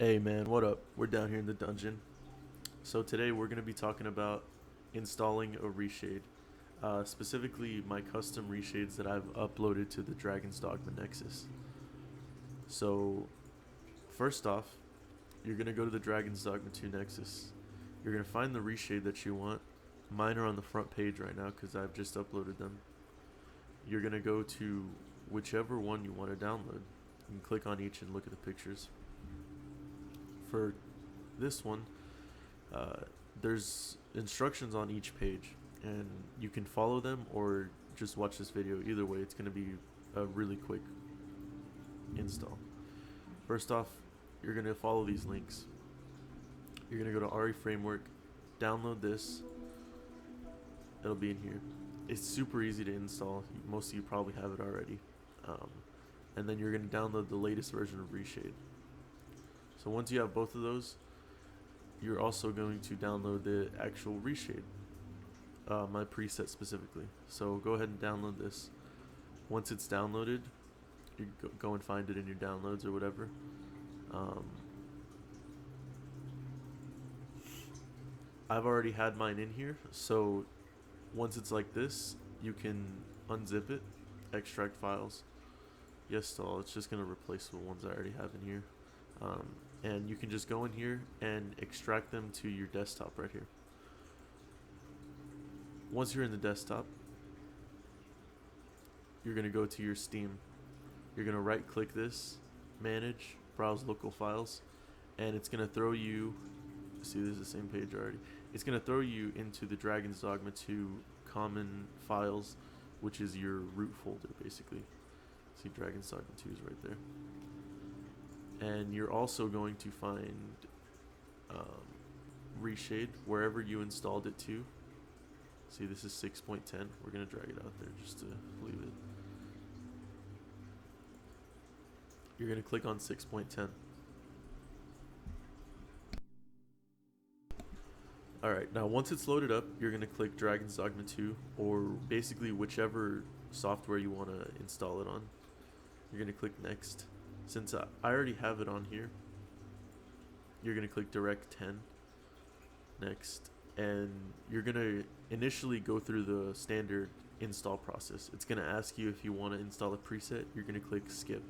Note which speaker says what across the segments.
Speaker 1: Hey man, what up? We're down here in the dungeon. So today we're going to be talking about installing a reshade. Specifically my custom reshades that I've uploaded to the Dragon's Dogma Nexus. So first off, you're going to go to the Dragon's Dogma 2 Nexus. You're going to find the reshade that you want. Mine are on the front page right now because I've just uploaded them. You're going to go to whichever one you want to download. You can click on each and look at the pictures. For this one, uh, there's instructions on each page, and you can follow them or just watch this video. Either way, it's going to be a really quick install. First off, you're going to follow these links. You're going to go to RE Framework, download this. It'll be in here. It's super easy to install. Most of you probably have it already. And then you're going to download the latest version of Reshade. So once you have both of those, you're also going to download the actual reshade, my preset specifically. So go ahead and download this. Once it's downloaded, you go and find it in your downloads or whatever. I've already had mine in here, so once it's like this, you can unzip it, extract files, yes to all. It's just going to replace the ones I already have in here. And you can just go in here and extract them to your desktop right here. Once you're in the desktop, you're going to go to your Steam. You're going to right click this, manage, browse local files, and it's going to throw you, see this is the same page already, it's going to throw you into the Dragon's Dogma 2 common files, which is your root folder basically. See, Dragon's Dogma 2 is right there. And you're also going to find Reshade wherever you installed it to. See, this is 6.10. We're going to drag it out there just to leave it. You're going to click on 6.10. Alright, now once it's loaded up, you're going to click Dragon's Dogma 2, or basically whichever software you want to install it on. You're going to click Next. Since I already have it on here, you're going to click Direct 10, Next, and you're going to initially go through the standard install process. It's going to ask you if you want to install a preset. You're going to click Skip,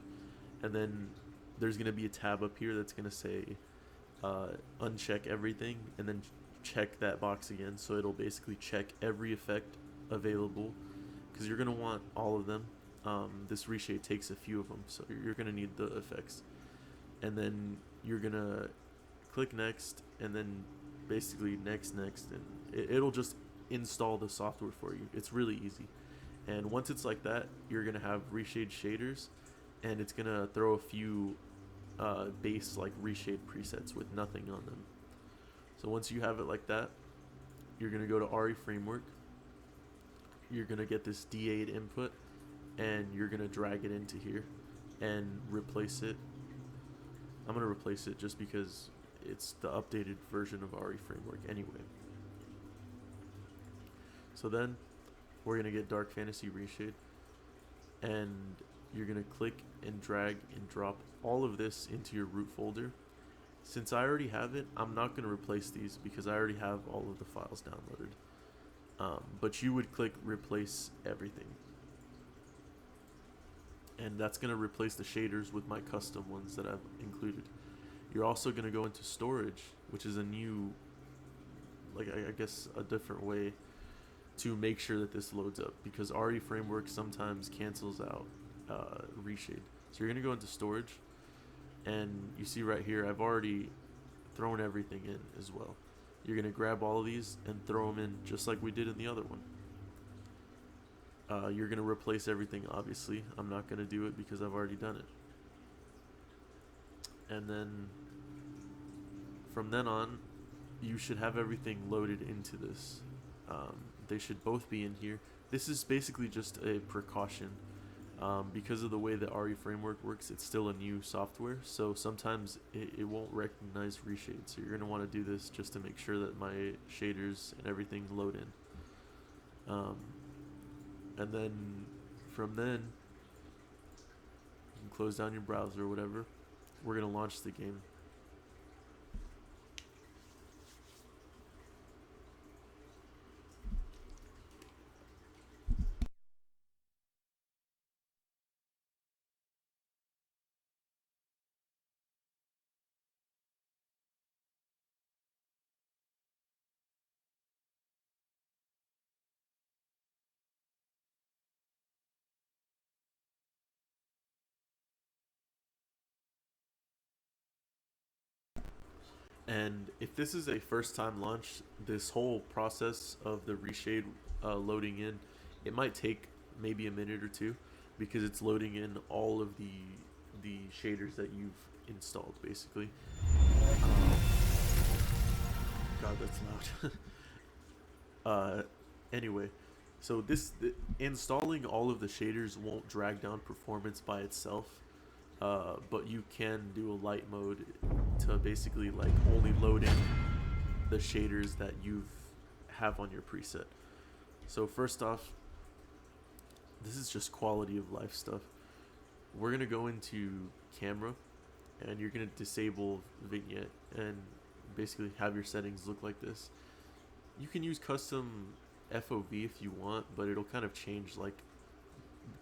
Speaker 1: and then there's going to be a tab up here that's going to say uncheck everything, and then check that box again. So it'll basically check every effect available, because you're going to want all of them. This reshade takes a few of them, so you're going to need the effects. And then you're going to click Next, and then basically next, and it'll just install the software for you. It's really easy. And once it's like that, you're going to have reshade shaders, and it's going to throw a few base like reshade presets with nothing on them. So once you have it like that, you're going to go to RE Framework. You're going to get this D8 input, and you're going to drag it into here and replace it. I'm going to replace it just because it's the updated version of RE Framework anyway. So then we're going to get Dark Fantasy Reshade, and you're going to click and drag and drop all of this into your root folder. Since I already have it, I'm not going to replace these because I already have all of the files downloaded. But you would click Replace Everything. And that's going to replace the shaders with my custom ones that I've included. You're also going to go into storage, which is a new, like I guess a different way to make sure that this loads up, because RE Framework sometimes cancels out reshade. So you're going to go into storage, and you see right here I've already thrown everything in as well. You're going to grab all of these and throw them in just like we did in the other one. You're going to replace everything, obviously. I'm not going to do it because I've already done it. And then from then on, you should have everything loaded into this. They should both be in here. This is basically just a precaution. Because of the way that RE Framework works, it's still a new software, so sometimes it won't recognize reshade. So you're going to want to do this just to make sure that my shaders and everything load in. And then from then, you can close down your browser or whatever. We're going to launch the game. And if this is a first time launch, this whole process of the reshade loading in, it might take maybe a minute or two because it's loading in all of the shaders that you've installed basically. Um, God, that's loud. Anyway, so installing all of the shaders won't drag down performance by itself, but you can do a light mode to basically like only load in the shaders that you have on your preset. So first off, this is just quality of life stuff. We're gonna go into camera, and you're gonna disable vignette and basically have your settings look like this. You can use custom FOV if you want, but it'll kind of change like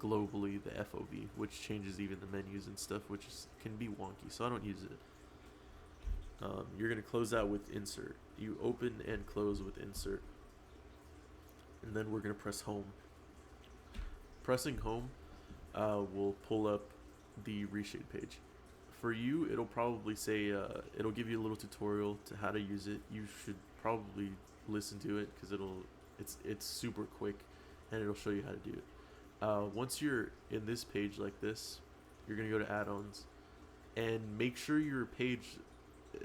Speaker 1: globally the FOV, which changes even the menus and stuff, which can be wonky. So I don't use it. You're gonna close out with insert. You open and close with insert, and then we're gonna press home. Pressing home will pull up the reshade page. For you, it'll probably say it'll give you a little tutorial to how to use it. You should probably listen to it because it's super quick, and it'll show you how to do it. Once you're in this page like this, you're gonna go to add-ons and make sure your page,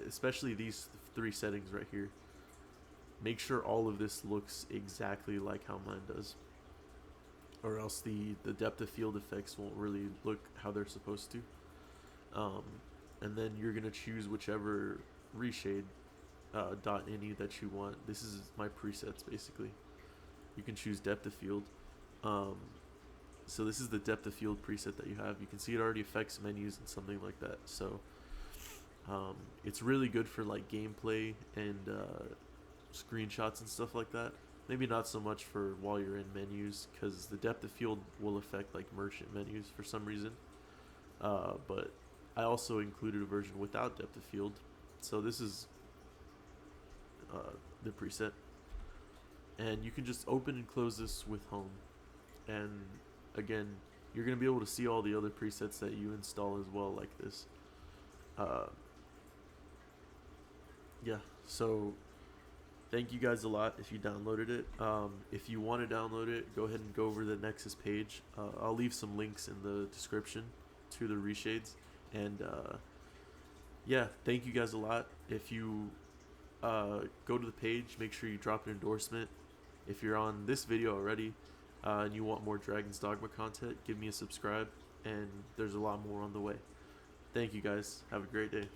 Speaker 1: especially these three settings right here, make sure all of this looks exactly like how mine does, or else the depth of field effects won't really look how they're supposed to. And then you're gonna choose whichever reshade .ini that you want. This is my presets basically. You can choose depth of field. So this is the depth of field preset that you have. You can see it already affects menus and something like that. So it's really good for like gameplay and screenshots and stuff like that. Maybe not so much for while you're in menus, because the depth of field will affect like merchant menus for some reason. But I also included a version without depth of field. So this is the preset, and you can just open and close this with home, and again you're going to be able to see all the other presets that you install as well, like this. Yeah, so thank you guys a lot if you downloaded it. If you want to download it, go ahead and go over the Nexus page. I'll leave some links in the description to the reshades, and yeah, thank you guys a lot. If you go to the page, make sure you drop an endorsement. If you're on this video already and you want more Dragon's Dogma content, give me a subscribe, and there's a lot more on the way. Thank you guys. Have a great day.